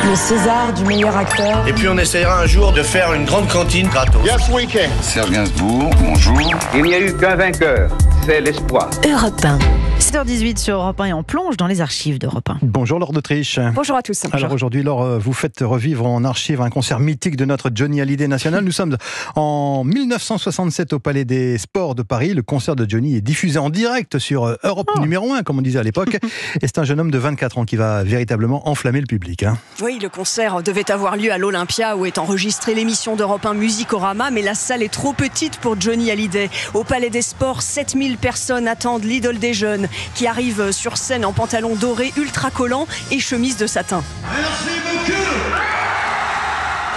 Le César du meilleur acteur. Et puis on essayera un jour de faire une grande cantine gratos. Yes, we can. Serge Gainsbourg, bonjour. Il n'y a eu qu'un vainqueur, c'est l'espoir. Europe 1. 7h18 sur Europe 1 et on plonge dans les archives d'Europe 1. Bonjour Laure d'Autriche. Bonjour à tous. Alors aujourd'hui, Laure, vous faites revivre en archive un concert mythique de notre Johnny Hallyday national. Nous sommes en 1967 au Palais des Sports de Paris. Le concert de Johnny est diffusé en direct sur Europe numéro 1, comme on disait à l'époque. Et c'est un jeune homme de 24 ans qui va véritablement enflammer le public. Oui, le concert devait avoir lieu à l'Olympia où est enregistrée l'émission d'Europe 1 Musicorama, mais la salle est trop petite pour Johnny Hallyday. Au Palais des Sports, 7000 personnes attendent l'idole des jeunes qui arrive sur scène en pantalon doré ultra collant et chemise de satin. Merci beaucoup.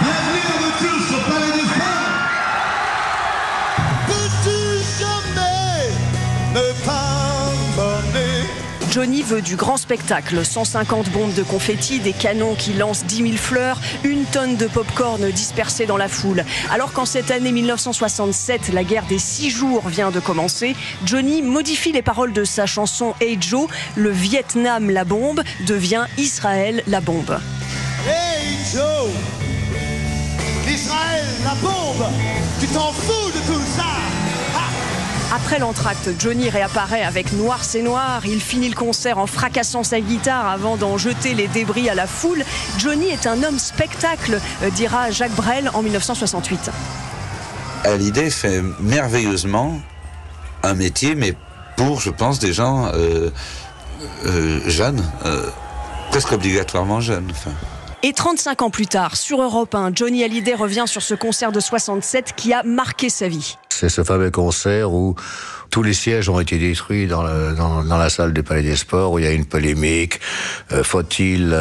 Bienvenue à vous tous au Palais des Sports. Peux-tu jamais me pardonner? Johnny veut du grand spectacle, 150 bombes de confettis, des canons qui lancent 10 000 fleurs, une tonne de pop-corn dispersée dans la foule. Alors qu'en cette année 1967, la guerre des 6 jours vient de commencer, Johnny modifie les paroles de sa chanson Hey Joe, le Vietnam la bombe devient Israël la bombe. Hey Joe, Israël la bombe, tu t'en fous de tout ça? Après l'entracte, Johnny réapparaît avec Noir c'est Noir. Il finit le concert en fracassant sa guitare avant d'en jeter les débris à la foule. Johnny est un homme spectacle, dira Jacques Brel en 1968. Hallyday fait merveilleusement un métier, mais pour, je pense, des gens jeunes, presque obligatoirement jeunes. Enfin. Et 35 ans plus tard, sur Europe 1, Johnny Hallyday revient sur ce concert de 67 qui a marqué sa vie. C'est ce fameux concert où tous les sièges ont été détruits dans la salle du Palais des Sports, où il y a une polémique. Faut-il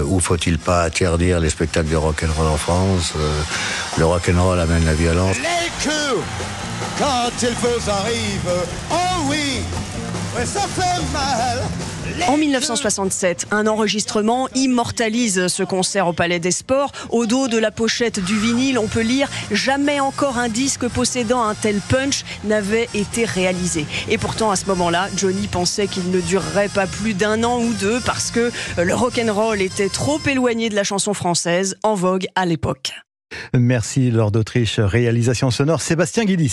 ou faut-il pas interdire les spectacles de rock'n'roll en France? Le rock'n'roll amène la violence. Les coups, quand il vous arrive, oh oui, ouais, ça fait mal. En 1967, un enregistrement immortalise ce concert au Palais des Sports. Au dos de la pochette du vinyle, on peut lire « Jamais encore un disque possédant un tel punch n'avait été réalisé ». Et pourtant, à ce moment-là, Johnny pensait qu'il ne durerait pas plus d'1 an ou 2 parce que le rock'n'roll était trop éloigné de la chanson française en vogue à l'époque. Merci Laure d'Autriche, réalisation sonore Sébastien Guidis.